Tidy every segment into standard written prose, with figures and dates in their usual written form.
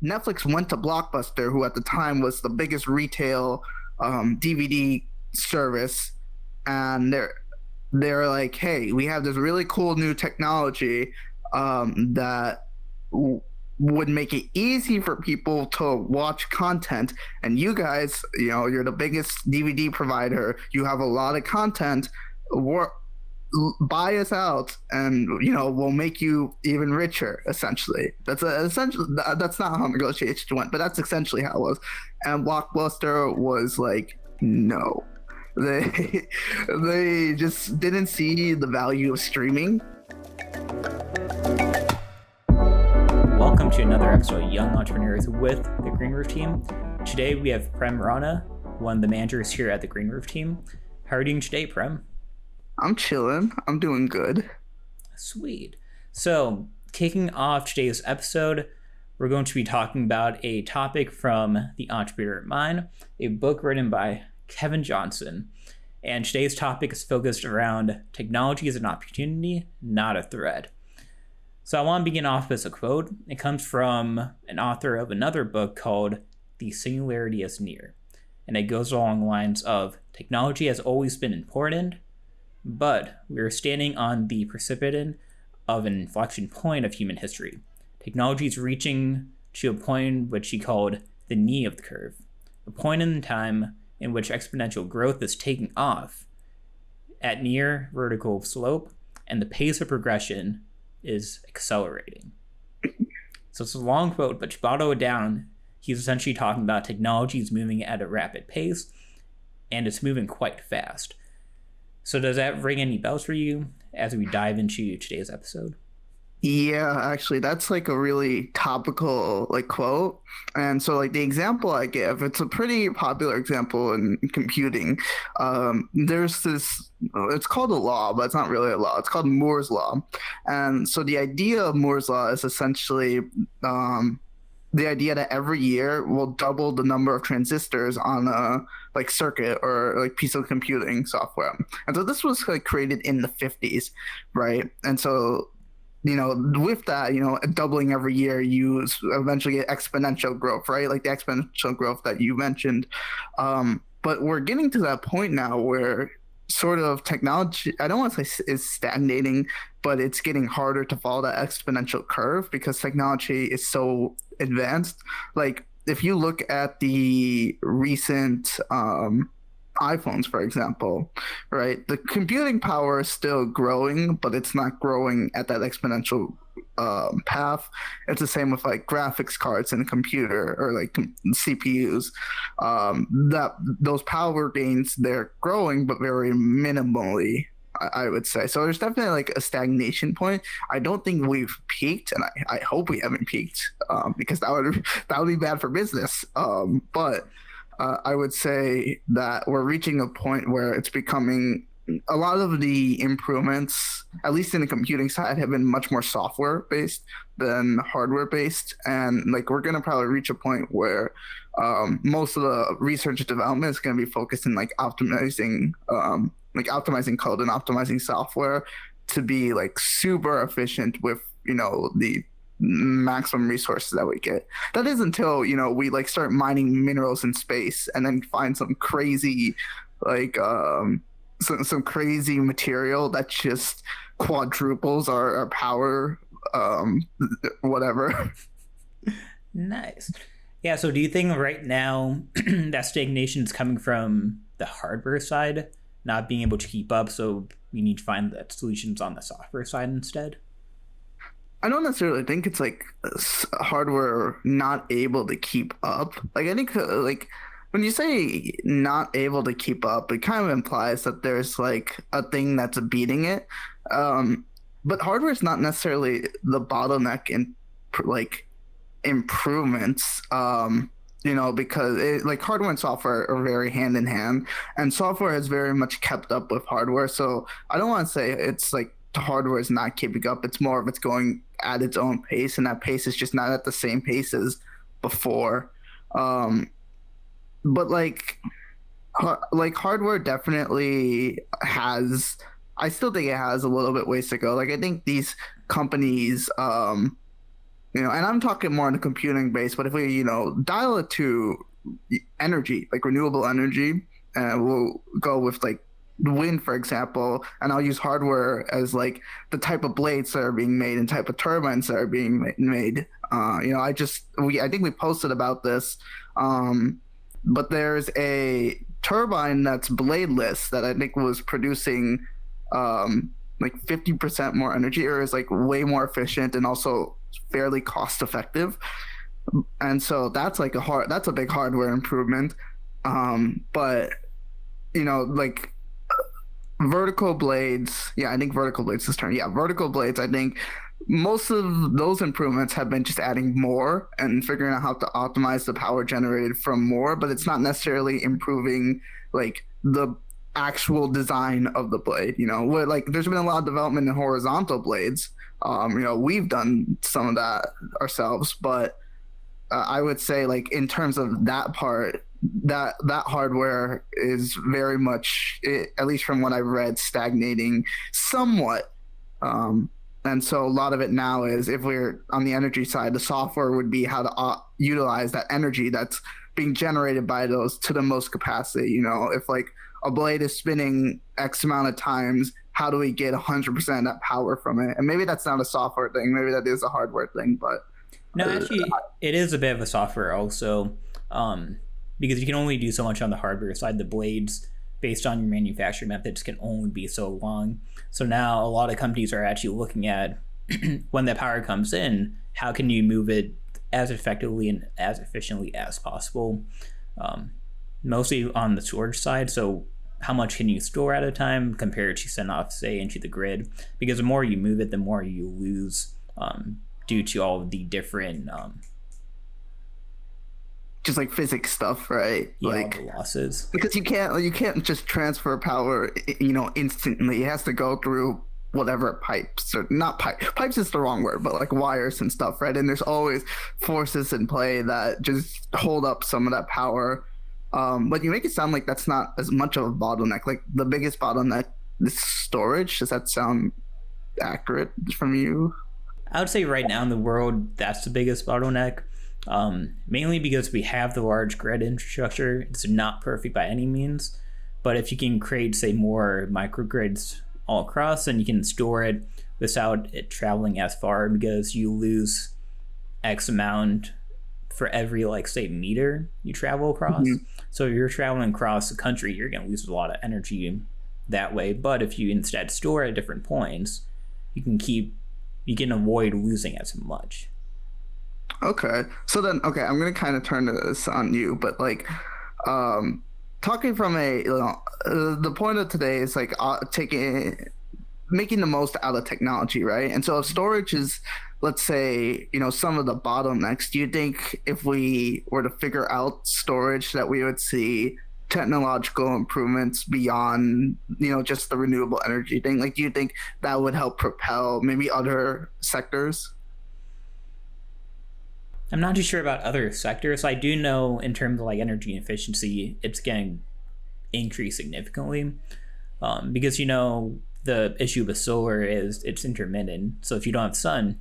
Netflix went to Blockbuster, who at the time was the biggest retail DVD service, and they're like, hey, we have this really cool new technology that would make it easy for people to watch content. And you guys, you're the biggest DVD provider. You have a lot of content. Buy us out, and we'll make you even richer. Essentially, that's not how negotiations went, but that's essentially how it was. And Blockbuster was like, no. They they just didn't see the value of streaming. Welcome to another episode of Young Entrepreneurs with the Green Roof Team. Today we have Prem Rana, one of the managers here at the Green Roof Team. How are you doing today, Prem? I'm chilling. I'm doing good. Sweet. So, kicking off today's episode, we're going to be talking about a topic from The Entrepreneur Mind, a book written by Kevin Johnson. And today's topic is focused around technology as an opportunity, not a threat. So I want to begin off with a quote. It comes from an author of another book called The Singularity is Near. And it goes along the lines of, technology has always been important, but we are standing on the precipice of an inflection point of human history. Technology is reaching to a point which he called the knee of the curve, a point in time in which exponential growth is taking off at near vertical slope, and the pace of progression is accelerating. So it's a long quote, but to bottle it down, he's essentially talking about technology is moving at a rapid pace, and it's moving quite fast. So does that ring any bells for you as we dive into today's episode? Yeah, actually, that's like a really topical quote. And so the example I give, it's a pretty popular example in computing. There's this, it's called a law, but it's not really a law. It's called Moore's Law. And so the idea of Moore's Law is essentially the idea that every year we'll double the number of transistors on a circuit or piece of computing software. And so this was created in the 50s, right? And so with that, doubling every year, you eventually get exponential growth, right? Like the exponential growth that you mentioned. But we're getting to that point now where sort of technology, I don't want to say is stagnating, but it's getting harder to follow that exponential curve because technology is so advanced. Like if you look at the recent iPhones, for example, right? The computing power is still growing, but it's not growing at that exponential path. It's the same with graphics cards in a computer or CPUs. That those power gains, they're growing, but very minimally, I would say. So there's definitely a stagnation point. I don't think we've peaked, and I hope we haven't peaked because that would be bad for business. But I would say that we're reaching a point where it's becoming a lot of the improvements, at least in the computing side, have been much more software based than hardware based. And we're going to probably reach a point where most of the research and development is going to be focused in optimizing code and optimizing software to be super efficient with, the maximum resources that we get. That is until we start mining minerals in space and then find some crazy some crazy material that just quadruples our power, whatever. Nice. Yeah, so do you think right now that stagnation is coming from the hardware side not being able to keep up, so we need to find the solutions on the software side instead? I don't necessarily think it's hardware not able to keep up. I think when you say not able to keep up, it kind of implies that there's a thing that's beating it. But hardware is not necessarily the bottleneck in improvements. Because hardware and software are very hand in hand, and software has very much kept up with hardware. So I don't want to say it's the hardware is not keeping up. It's more of it's going at its own pace, and that pace is just not at the same pace as before. But hardware definitely has. I still think it has a little bit ways to go. I think these companies And I'm talking more on the computing base, but if we, dial it to energy, like renewable energy, we'll go with like wind, for example, and I'll use hardware as like the type of blades that are being made and type of turbines that are being made. I think we posted about this, but there's a turbine that's bladeless that I think was producing like 50% more energy, or is like way more efficient and also fairly cost effective. And so that's a big hardware improvement. But like vertical blades, yeah, I think vertical blades this turn. Yeah, vertical blades, I think most of those improvements have been just adding more and figuring out how to optimize the power generated from more, but it's not necessarily improving like the actual design of the blade. Where like there's been a lot of development in horizontal blades. We've done some of that ourselves, but I would say like in terms of that part, that hardware is very much, at least from what I've read, stagnating somewhat. And so a lot of it now is, if we're on the energy side, the software would be how to utilize that energy that's being generated by those to the most capacity. If like a blade is spinning X amount of times, how do we get 100% of that power from it? And maybe that's not a software thing. Maybe that is a hardware thing, but No, actually, it is a bit of a software also, because you can only do so much on the hardware side. The blades, based on your manufacturing methods, can only be so long. So now a lot of companies are actually looking at when the power comes in, how can you move it as effectively and as efficiently as possible, mostly on the storage side. So how much can you store at a time compared to send off, say, into the grid? Because the more you move it, the more you lose, due to all of the different just like physics stuff, right? yeah, Like the losses. because you can't just transfer power, instantly. It has to go through whatever pipes, or not pipes is the wrong word, but like wires and stuff, right? And there's always forces in play that just hold up some of that power. But you make it sound like that's not as much of a bottleneck. Like the biggest bottleneck is storage. Does that sound accurate from you? I would say right now in the world, that's the biggest bottleneck, mainly because we have the large grid infrastructure. It's not perfect by any means, but if you can create, say, more microgrids all across, then you can store it without it traveling as far, because you lose X amount for every, like, say, meter you travel across. Mm-hmm. So if you're traveling across the country, you're going to lose a lot of energy that way. But if you instead store at different points, you can avoid losing as much. Okay. So then, okay, I'm gonna kind of turn this on you, but like, talking from the point of today is like making the most out of technology, right? And so if storage is, let's say, some of the bottlenecks, do you think if we were to figure out storage that we would see technological improvements beyond, just the renewable energy thing? Like, do you think that would help propel maybe other sectors? I'm not too sure about other sectors. I do know in terms of like energy efficiency, it's going to increase significantly, because the issue with solar is it's intermittent. So if you don't have sun,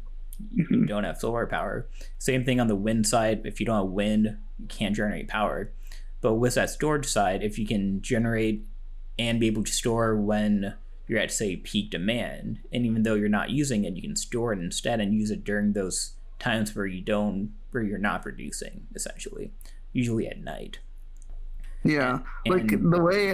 you don't have solar power. Same thing on the wind side. If you don't have wind, you can't generate power. But with that storage side, if you can generate and be able to store when you're at, say, peak demand, and even though you're not using it, you can store it instead and use it during those times where you're not producing, essentially, usually at night. Yeah, like the way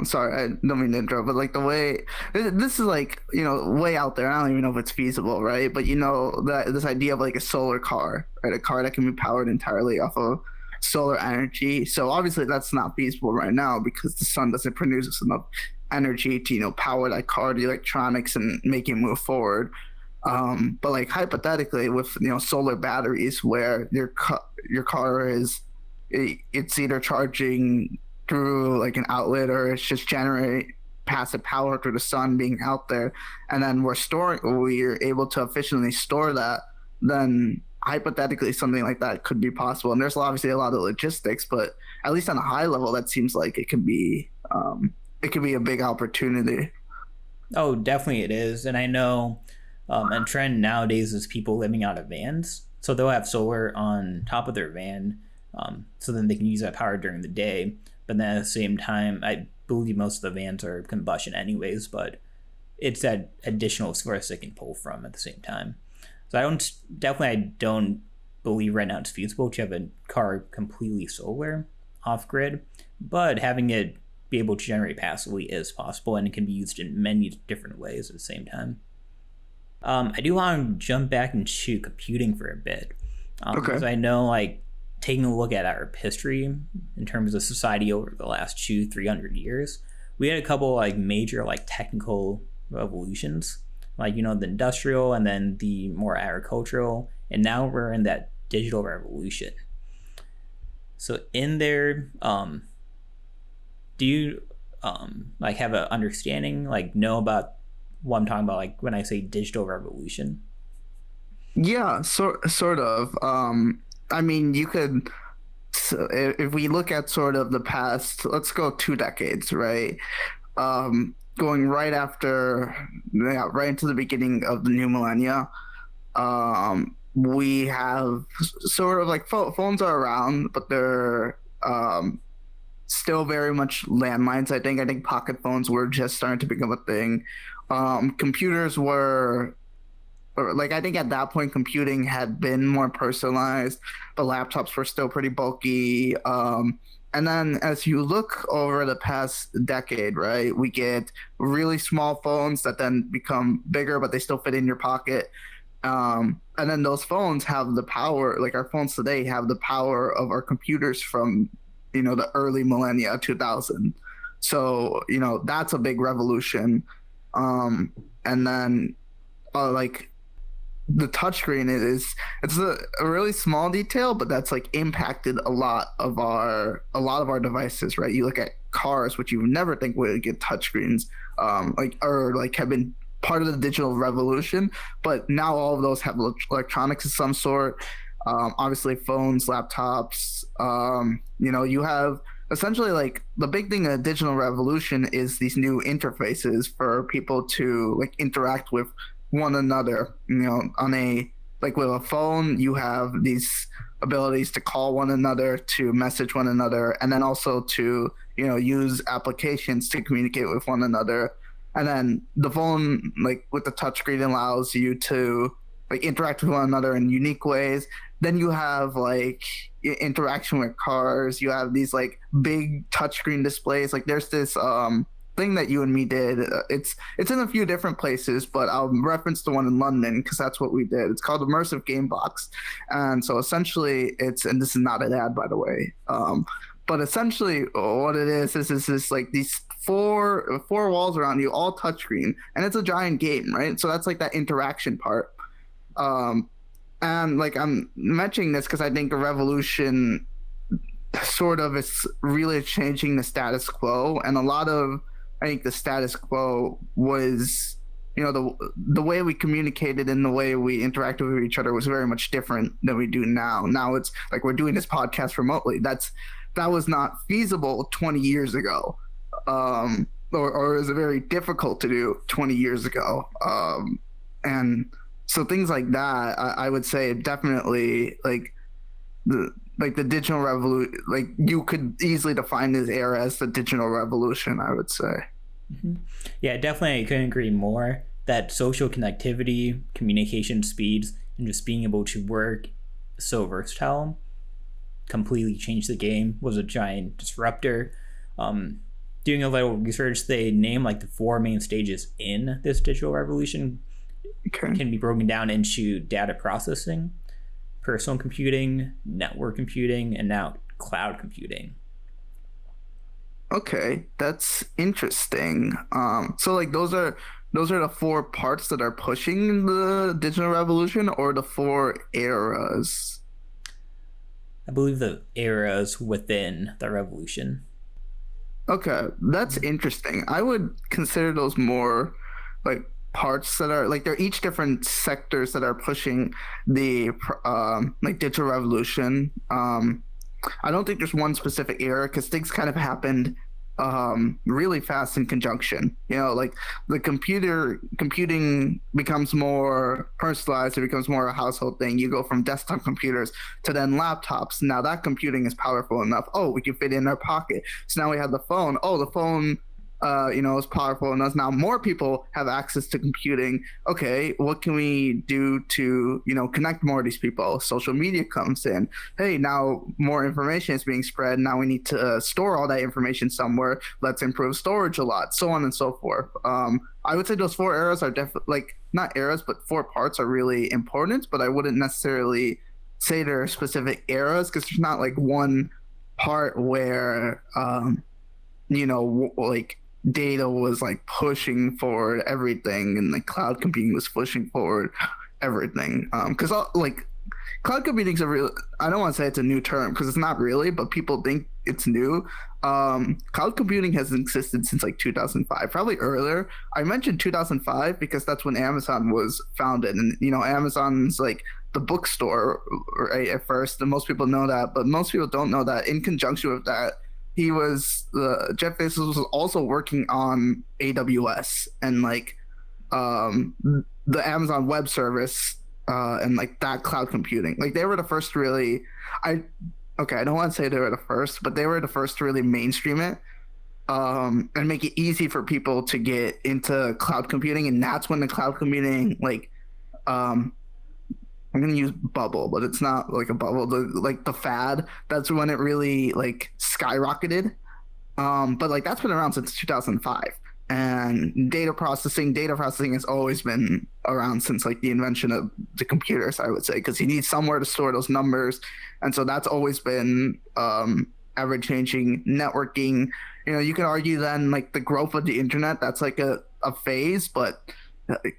sorry, I don't mean to interrupt, but like the way this is like, way out there. I don't even know if it's feasible, right? But that this idea of like a solar car, right? A car that can be powered entirely off of solar energy. So obviously that's not feasible right now because the sun doesn't produce enough energy to, power that car, the electronics, and make it move forward. But like hypothetically with, solar batteries, where your car is, it's either charging through like an outlet, or it's just generate passive power through the sun being out there, and then we're able to efficiently store that, then hypothetically something like that could be possible. And there's obviously a lot of logistics, but at least on a high level, that seems like it could be a big opportunity. Oh, definitely it is. And I know And trend nowadays is people living out of vans. So they'll have solar on top of their van, so then they can use that power during the day. But then at the same time, I believe most of the vans are combustion anyways, but it's that additional source they can pull from at the same time. So I don't believe right now it's feasible to have a car completely solar off grid, but having it be able to generate passively is possible, and it can be used in many different ways at the same time. I do want to jump back into computing for a bit, Okay. because I know, like, taking a look at our history in terms of society over the last 200-300 years, we had a couple like major like technical revolutions, like the industrial and then the more agricultural, and now we're in that digital revolution. So in there, do you like have an understanding, like know about what I'm talking about, like when I say digital revolution? Yeah, sort of. I mean, you could, so if we look at sort of the past, let's go 2 decades, right? Going right after, yeah, right into the beginning of the new millennia. We have sort of like phones are around, but they're still very much landlines. I think pocket phones were just starting to become a thing. Computers were, or like, I think at that point computing had been more personalized, but laptops were still pretty bulky. And then as you look over the past decade, right, we get really small phones that then become bigger, but they still fit in your pocket. And then those phones have the power, like our phones today have the power of our computers from, the early millennia 2000. So, that's a big revolution. And then, like, the touchscreen it's a really small detail, but that's like impacted a lot of our devices, right? You look at cars, which you would never think would get touchscreens, like, or like have been part of the digital revolution, but now all of those have electronics of some sort. Obviously, phones, laptops. You have essentially, like, the big thing in the digital revolution is these new interfaces for people to like interact with one another. On a, like, with a phone, you have these abilities to call one another, to message one another, and then also to use applications to communicate with one another. And then the phone, like with the touchscreen, allows you to like interact with one another in unique ways. Then you have like interaction with cars. You have these like big touchscreen displays. Like, there's this thing that you and me did. It's in a few different places, but I'll reference the one in London because that's what we did. It's called Immersive Game Box, and so essentially and this is not an ad, by the way. But essentially, what it is this, like, these four walls around you, all touchscreen, and it's a giant game, right? So that's like that interaction part. Um, and like, I'm mentioning this because I think a revolution sort of is really changing the status quo, and a lot of, I think the status quo was, the way we communicated and the way we interacted with each other was very much different than we do now. Now it's like we're doing this podcast remotely. That was not feasible 20 years ago, or is it very difficult to do 20 years ago. And so things like that, I would say definitely, like the digital revolution, like, you could easily define this era as the digital revolution, I would say. Mm-hmm. Yeah, definitely. I couldn't agree more that social connectivity, communication speeds, and just being able to work so versatile completely changed the game, was a giant disruptor. Doing a little research, they name like the four main stages in this digital revolution. Okay. Can be broken down into data processing, personal computing, network computing, and now cloud computing. Okay, that's interesting. So like, those are the four parts that are pushing the digital revolution, or the four eras. I believe the eras within the revolution. Okay, that's interesting. I would consider those more like parts that are like, they're each different sectors that are pushing the like digital revolution. I don't think there's one specific era because things kind of happened really fast in conjunction. Like the computing becomes more personalized. It becomes more a household thing. You go from desktop computers to then laptops. Now that computing is powerful enough. Oh, we can fit it in our pocket. So now we have the phone. Oh, the phone is powerful enough. Now more people have access to computing. Okay, what can we do to, connect more of these people? Social media comes in. Hey, now more information is being spread. Now we need to store all that information somewhere. Let's improve storage a lot, so on and so forth. I would say those four eras are definitely, like, not eras, but four parts are really important, but I wouldn't necessarily say they're specific eras because there's not like one part where, like data was like pushing forward everything and like cloud computing was pushing forward everything. Because like cloud computing is a real, I don't want to say it's a new term because it's not really, but people think it's new. Cloud computing has existed since like 2005, probably earlier. I mentioned 2005 because that's when Amazon was founded, and Amazon's like the bookstore, right, at first, and most people know that, but most people don't know that in conjunction with that, Jeff Bezos was also working on AWS and like the Amazon Web Service, and like that cloud computing. Like they were the first to really, I okay, I don't want to say they were the first, but they were the first to really mainstream it, and make it easy for people to get into cloud computing. And that's when the cloud computing, like, I'm gonna use bubble, but it's not like a bubble. Like the fad, that's when it really like skyrocketed. But like that's been around since 2005. And data processing has always been around since like the invention of the computers, I would say, because you need somewhere to store those numbers, and so that's always been ever changing. Networking, you can argue then like the growth of the internet, that's like a phase, but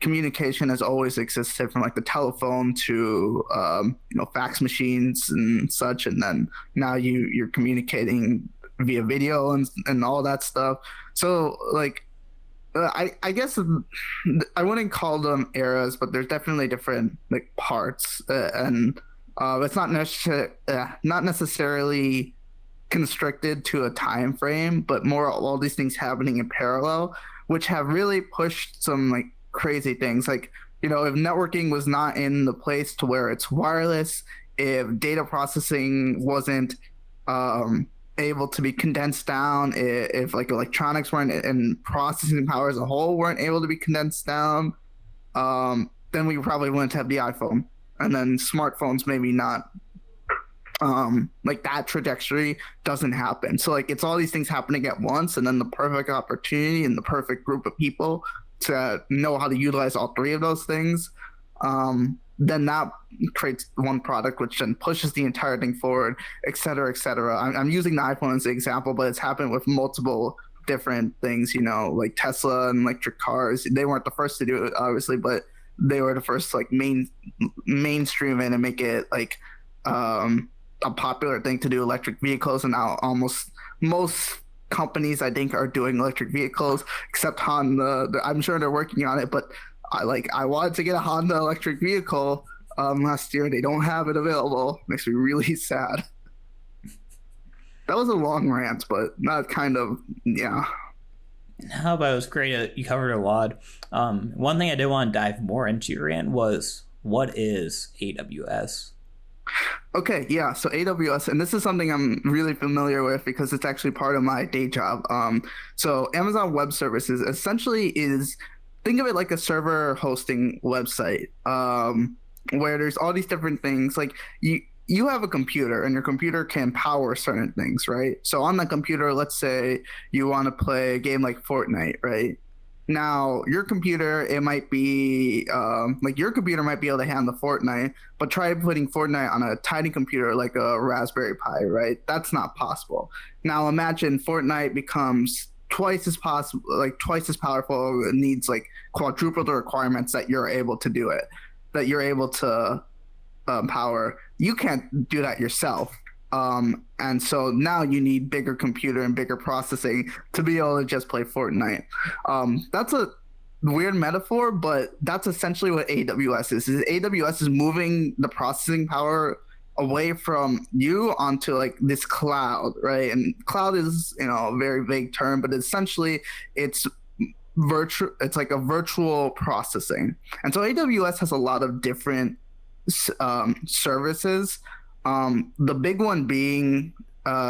communication has always existed, from like the telephone to fax machines and such, and then now you're communicating via video and all that stuff. So like I guess I wouldn't call them eras, but there's definitely different like parts, and it's not necessarily constricted to a time frame, but more all these things happening in parallel, which have really pushed some like crazy things. Like, if networking was not in the place to where it's wireless, if data processing wasn't able to be condensed down, if like electronics weren't, and processing power as a whole weren't able to be condensed down, then we probably wouldn't have the iPhone, and then smartphones maybe not. Like that trajectory doesn't happen. So like it's all these things happening at once, and then the perfect opportunity and the perfect group of people to know how to utilize all three of those things, then that creates one product, which then pushes the entire thing forward, et cetera, et cetera. I'm using the iPhone as an example, but it's happened with multiple different things, like Tesla and electric cars. They weren't the first to do it, obviously, but they were the first to like mainstream it and make it like a popular thing to do electric vehicles. And now almost most companies, I think, are doing electric vehicles, except Honda. I'm sure they're working on it, but I wanted to get a Honda electric vehicle last year. They don't have it available. Makes me really sad. That was a long rant, but not kind of, yeah. How about, it was great. You covered a lot. One thing I did want to dive more into your rant was, what is AWS? Okay, yeah. So AWS, and this is something I'm really familiar with because it's actually part of my day job. So Amazon Web Services essentially is, think of it like a server hosting website, where there's all these different things. Like you have a computer, and your computer can power certain things, right? So on the computer, let's say you want to play a game like Fortnite, right? Now, your computer, it might be like your computer might be able to handle Fortnite, but try putting Fortnite on a tiny computer like a Raspberry Pi, right? That's not possible. Now, imagine Fortnite becomes twice as possible, like twice as powerful. It needs like quadruple the requirements that you're able to do it, that you're able to power. You can't do that yourself. And so now you need bigger computer and bigger processing to be able to just play Fortnite. That's a weird metaphor, but that's essentially what AWS is. AWS is moving the processing power away from you onto like this cloud, right? And cloud is, a very vague term, but essentially it's virtual. It's like a virtual processing. And so AWS has a lot of different services. The big one being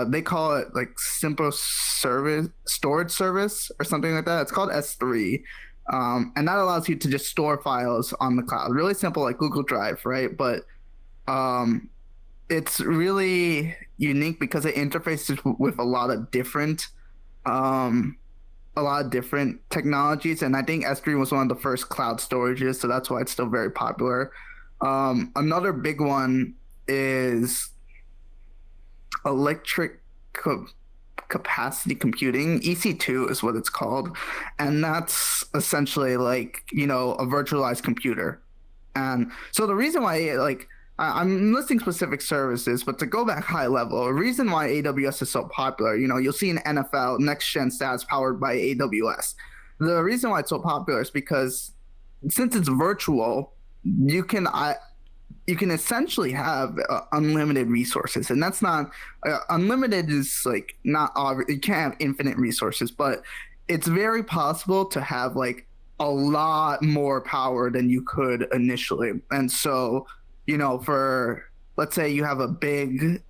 they call it like simple service storage service or something like that. It's called S3. And that allows you to just store files on the cloud. Really simple, like Google Drive, right? But um, it's really unique because it interfaces with um, a lot of different technologies. And I think S3 was one of the first cloud storages, so that's why it's still very popular. Another big one is electric co- capacity computing. EC2 is what it's called, and that's essentially like a virtualized computer. And so the reason why I'm listing specific services, but to go back high level, a reason why AWS is so popular, you'll see in NFL next gen stats powered by AWS. The reason why it's so popular is because since it's virtual, you can you can essentially have unlimited resources, and that's not unlimited is like not you can't have infinite resources, but it's very possible to have like a lot more power than you could initially. And so for let's say you have a big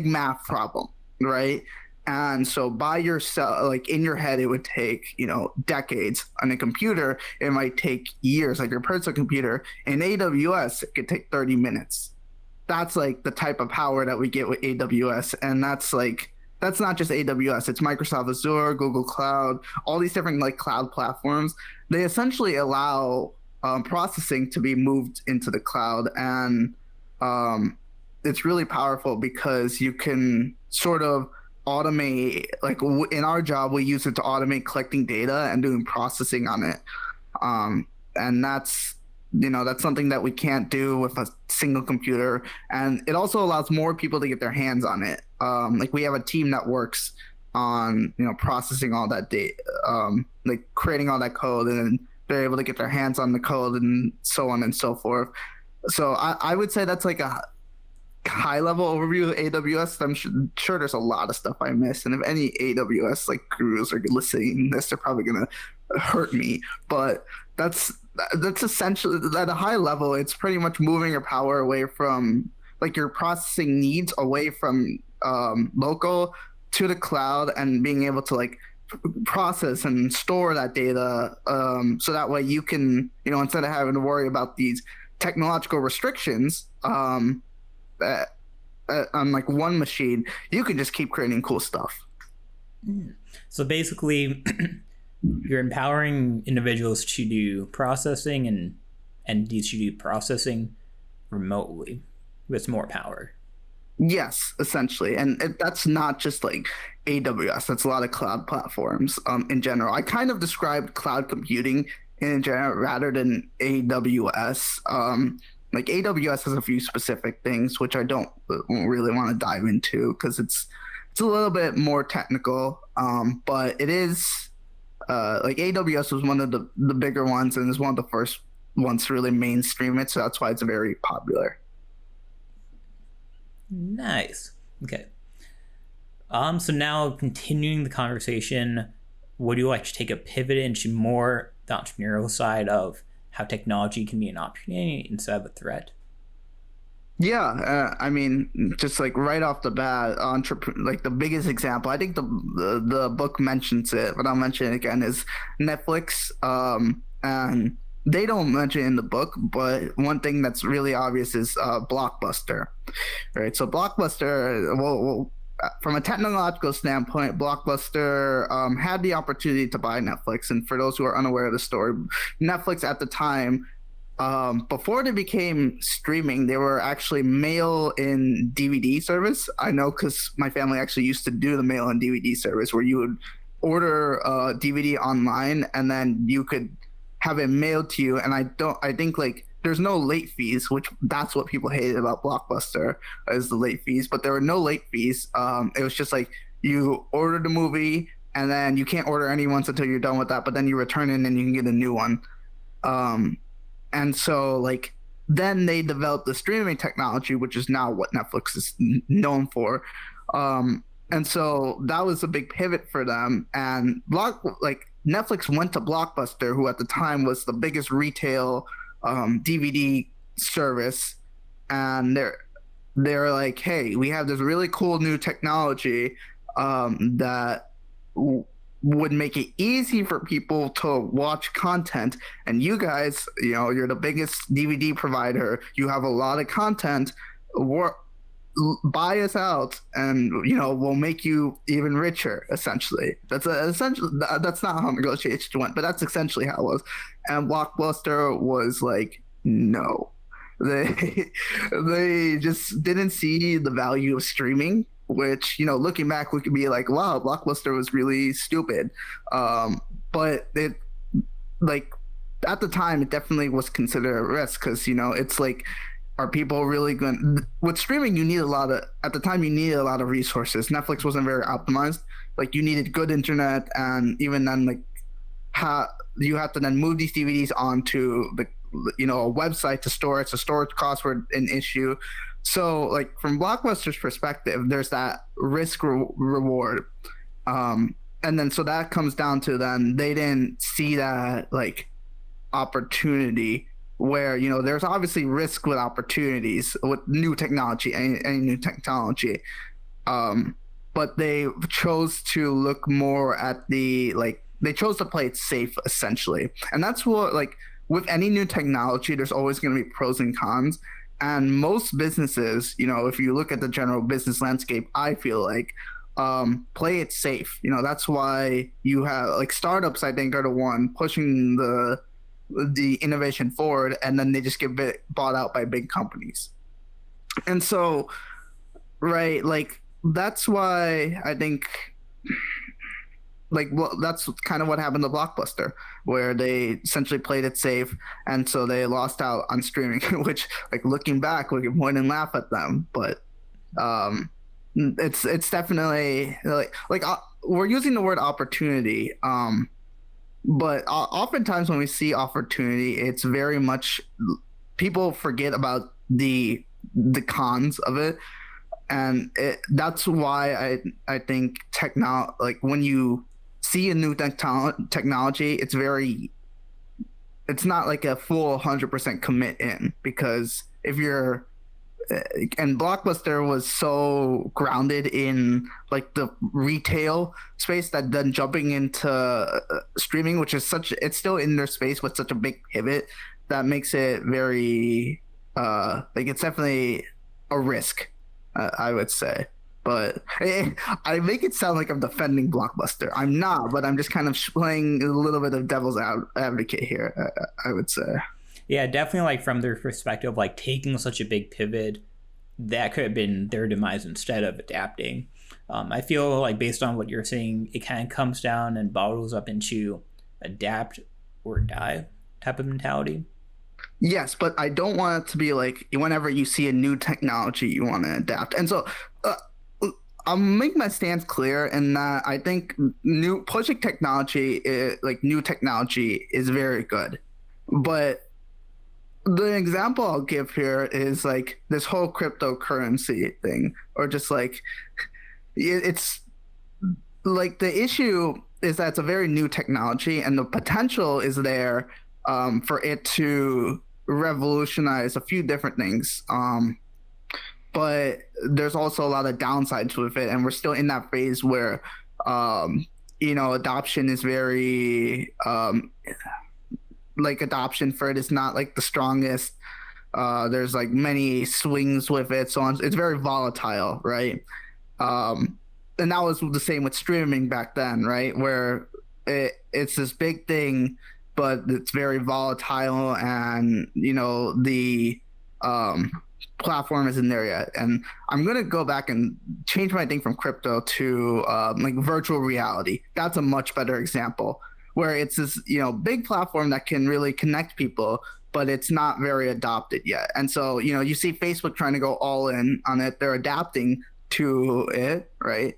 math problem, right? And so by yourself, like in your head, it would take, decades. On a computer, it might take years, like your personal computer. In AWS, it could take 30 minutes. That's like the type of power that we get with AWS. And that's not just AWS, it's Microsoft Azure, Google Cloud, all these different like cloud platforms. They essentially allow processing to be moved into the cloud. And it's really powerful because you can sort of automate, like in our job we use it to automate collecting data and doing processing on it. And that's something that we can't do with a single computer, and it also allows more people to get their hands on it. Like we have a team that works on processing all that data, like creating all that code, and then they're able to get their hands on the code and so on and so forth. So I would say that's like a high level overview of AWS. I'm sure there's a lot of stuff I missed, and if any AWS like gurus are listening to this, they're probably gonna hurt me. But that's essentially at a high level. It's pretty much moving your power away from like your processing needs away from local to the cloud, and being able to like process and store that data, so that way you can instead of having to worry about these technological restrictions. On like one machine, you can just keep creating cool stuff. So basically, you're empowering individuals to do processing and entities to do processing remotely with more power. Yes, essentially. And that's not just like AWS, that's a lot of cloud platforms in general. I kind of described cloud computing in general rather than AWS. Like AWS has a few specific things which I don't really want to dive into because it's a little bit more technical. But it is like AWS was one of the bigger ones and is one of the first ones to really mainstream it, so that's why it's very popular. Nice. Okay. So now continuing the conversation, would you like to take a pivot into more the entrepreneurial side of how technology can be an opportunity instead of a threat? Yeah, I mean, just like right off the bat, like the biggest example, I think the book mentions it, but I'll mention it again, is Netflix. And they don't mention it in the book, but one thing that's really obvious is Blockbuster, right? So Blockbuster, well, from a technological standpoint, Blockbuster had the opportunity to buy Netflix. And for those who are unaware of the story, Netflix at the time, before they became streaming, they were actually mail-in DVD service. I know because my family actually used to do the mail-in DVD service where you would order a DVD online and then you could have it mailed to you. And I think like there's no late fees, which that's what people hated about Blockbuster is the late fees, but there were no late fees. It was just like you ordered the movie and then you can't order any ones until you're done with that, but then you return it and you can get a new one. And so like then they developed the streaming technology, which is now what Netflix is known for. And so that was a big pivot for them. And Netflix went to Blockbuster, who at the time was the biggest retail DVD service, and they're like, hey, we have this really cool new technology that would make it easy for people to watch content. And you guys, you're the biggest DVD provider. You have a lot of content. Buy us out, and we'll make you even richer. Essentially, that's not how negotiations went, but that's essentially how it was. And Blockbuster was like, no, they just didn't see the value of streaming. Which, looking back, we could be like, wow, Blockbuster was really stupid. But it, like, at the time, it definitely was considered a risk because, it's like, are people really going with streaming? You need at the time, you needed a lot of resources. Netflix wasn't very optimized. Like, you needed good internet, and even then, like, you have to then move these DVDs onto a website to store it. So storage costs were an issue. So, like, from Blockbuster's perspective, there's that risk reward, and then so that comes down to then they didn't see that like opportunity where there's obviously risk with opportunities with new technology, any new technology, but they chose to look more at they chose to play it safe essentially, and that's what like with any new technology, there's always going to be pros and cons. And most businesses, if you look at the general business landscape, I feel like play it safe. That's why you have like startups, I think, are the one pushing the innovation forward, and then they just get bought out by big companies. And so, right, like that's why I think that's kind of what happened to Blockbuster, where they essentially played it safe, and so they lost out on streaming. Which, like looking back, we can point and laugh at them, but it's definitely we're using the word opportunity, but oftentimes when we see opportunity, it's very much people forget about the cons of it, and that's why I think when you see a new technology, it's not like a full 100% commit in, because if you're and Blockbuster was so grounded in like the retail space that then jumping into streaming, which is it's still in their space with such a big pivot, that makes it very it's definitely a risk, I would say. But I make it sound like I'm defending Blockbuster. I'm not, but I'm just kind of playing a little bit of devil's advocate here, I would say. Yeah, definitely, like from their perspective, like taking such a big pivot, that could have been their demise instead of adapting. I feel like based on what you're saying, it kind of comes down and bottles up into adapt or die type of mentality. Yes, but I don't want it to be like whenever you see a new technology, you want to adapt. And so I'll make my stance clear in that I think pushing technology, new technology, is very good. But the example I'll give here is like this whole cryptocurrency thing, or just like it's like the issue is that it's a very new technology, and the potential is there for it to revolutionize a few different things. But there's also a lot of downsides with it, and we're still in that phase where adoption is very adoption for it is not like the strongest. There's like many swings with it, so on. It's very volatile, right? And that was the same with streaming back then, right? Where it's this big thing, but it's very volatile, and the platform isn't there yet. And I'm gonna go back and change my thing from crypto to virtual reality. That's a much better example, where it's this big platform that can really connect people, but it's not very adopted yet. And so you see Facebook trying to go all in on it. They're adapting to it, right?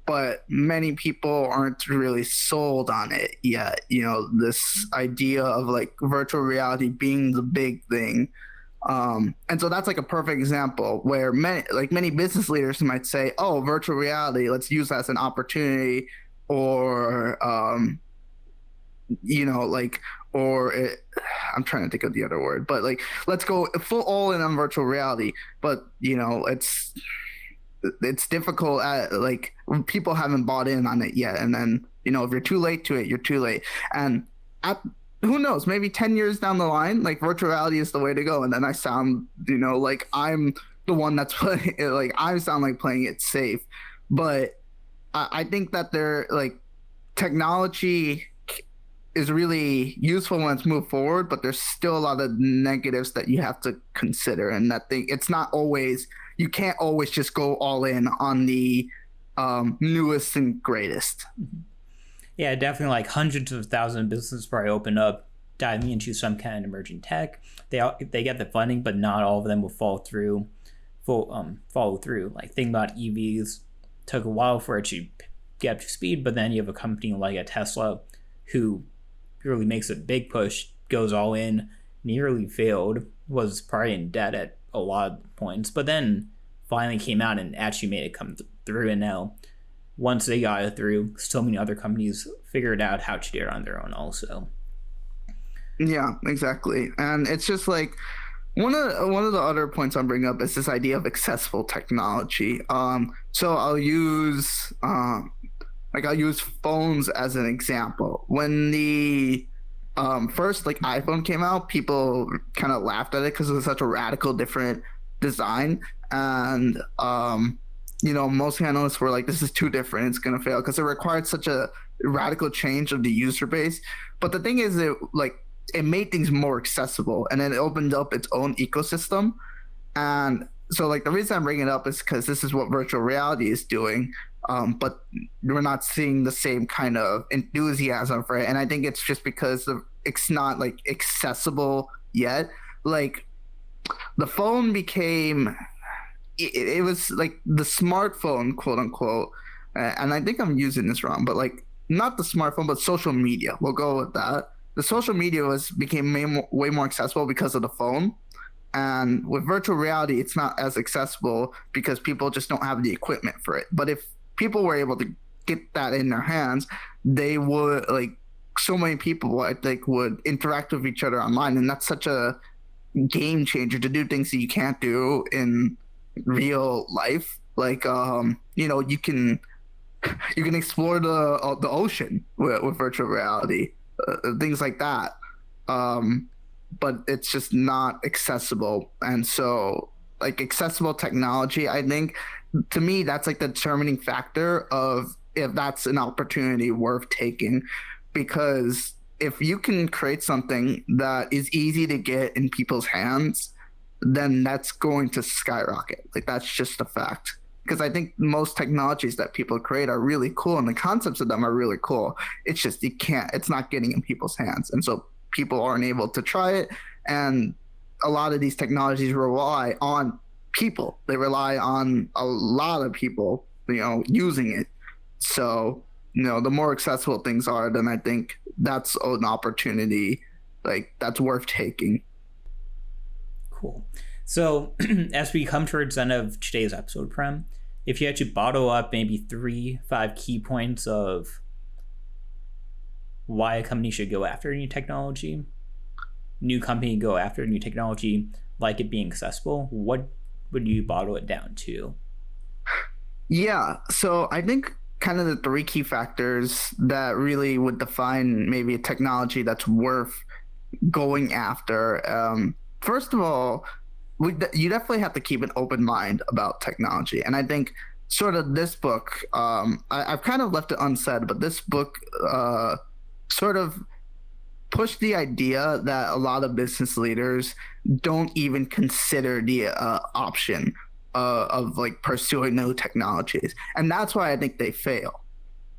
But many people aren't really sold on it yet. This idea of like virtual reality being the big thing. And so that's like a perfect example where many business leaders might say, "Oh, virtual reality, let's use that as an opportunity," or like, or it, I'm trying to think of the other word, but like, let's go full all in on virtual reality. But it's difficult at like when people haven't bought in on it yet, and then if you're too late to it, you're too late. And at, who knows, maybe 10 years down the line, like virtual reality is the way to go, and then I sound like I'm the one that's playing it, like I sound like playing it safe. But I think that they're like technology is really useful when it's moved forward, but there's still a lot of negatives that you have to consider, and that thing it's not always you can't always just go all in on the newest and greatest. Yeah, definitely. Like hundreds of thousands of businesses probably open up, diving into some kind of emerging tech. They get the funding, but not all of them will follow through. Like think about EVs, took a while for it to get up to speed, but then you have a company like a Tesla, who really makes a big push, goes all in, nearly failed, was probably in debt at a lot of points, but then finally came out and actually made it come through. And now, once they got it through, so many other companies figured out how to do it on their own also. Yeah, exactly. And it's just like one of the other points I'm bringing up is this idea of accessible technology. So I'll use phones as an example. When the first like iPhone came out, people kind of laughed at it because it was such a radical different design, and most analysts were like, "This is too different. It's gonna fail," because it required such a radical change of the user base. But the thing is, it made things more accessible, and then it opened up its own ecosystem. And so, like, the reason I'm bringing it up is because this is what virtual reality is doing, but we're not seeing the same kind of enthusiasm for it. And I think it's just because it's not like accessible yet. Like, the phone became, it was like the smartphone, quote unquote. And I think I'm using this wrong, but like, not the smartphone, but social media. We'll go with that. The social media became way more accessible because of the phone. And with virtual reality, it's not as accessible because people just don't have the equipment for it. But if people were able to get that in their hands, they would, like, so many people I think would interact with each other online, and that's such a game changer to do things that you can't do in real life. Like, you can explore the ocean with virtual reality, things like that. But it's just not accessible. And so, like, accessible technology, I think, to me, that's like the determining factor of if that's an opportunity worth taking. Because if you can create something that is easy to get in people's hands, then that's going to skyrocket. Like, that's just a fact. Because I think most technologies that people create are really cool, and the concepts of them are really cool. It's just it's not getting in people's hands. And so people aren't able to try it. And a lot of these technologies rely on people. They rely on a lot of people, using it. So, the more accessible things are, then I think that's an opportunity, like, that's worth taking. Cool. So, as we come towards the end of today's episode, Prem, if you had to bottle up maybe 3-5 key points of why a company should go after new company go after new technology, like it being accessible, what would you bottle it down to? Yeah. So I think kind of the three key factors that really would define maybe a technology that's worth going after. First of all, you definitely have to keep an open mind about technology. And I think sort of this book, I've kind of left it unsaid, but this book sort of pushed the idea that a lot of business leaders don't even consider the option of like pursuing new technologies. And that's why I think they fail.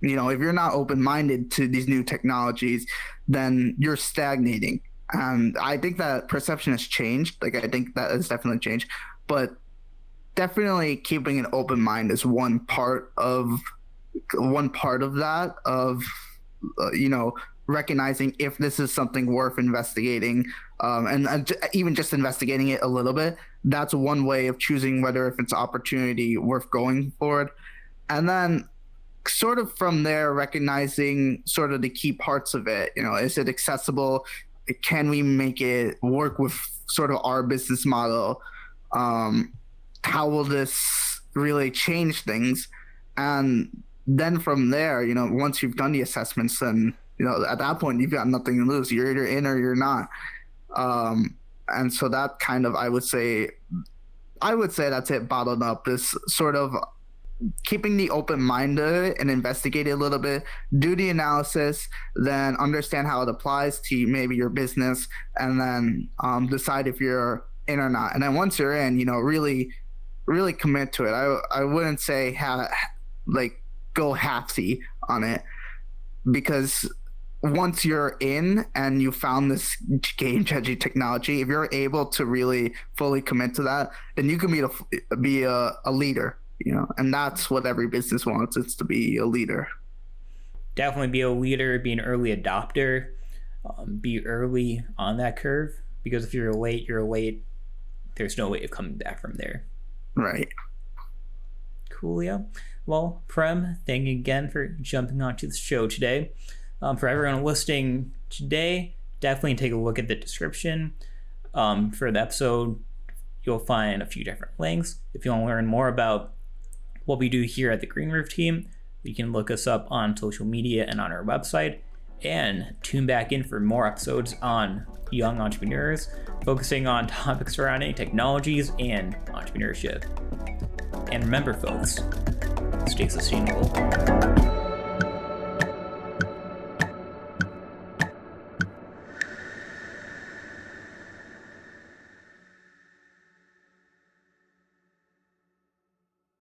If you're not open-minded to these new technologies, then you're stagnating. And I think that perception has changed. Like, I think that has definitely changed. But definitely keeping an open mind is one part of that, of recognizing if this is something worth investigating, and even just investigating it a little bit, that's one way of choosing whether if it's opportunity worth going forward. And then sort of from there, recognizing sort of the key parts of it. Is it accessible? Can we make it work with sort of our business model? How will this really change things? And then from there, once you've done the assessments, then at that point you've got nothing to lose. You're either in or you're not. And so that kind of, I would say that's it bottled up. This sort of keeping the open mind and investigate it a little bit, do the analysis, then understand how it applies to maybe your business, and then decide if you're in or not. And then once you're in, really, really commit to it. I wouldn't say go halfsy on it, because once you're in and you found this game-changing technology, if you're able to really fully commit to that, then you can be a leader. And that's what every business wants. It's to be a leader. Definitely be a leader, be an early adopter, be early on that curve, because if you're late, you're late. There's no way of coming back from there. Right. Coolio. Well, Prem, thank you again for jumping onto the show today. For everyone listening today, definitely take a look at the description for the episode. You'll find a few different links. If you want to learn more about what we do here at the Green Roof team, you can look us up on social media and on our website, and tune back in for more episodes on young entrepreneurs, focusing on topics surrounding technologies and entrepreneurship. And remember, folks, stay sustainable.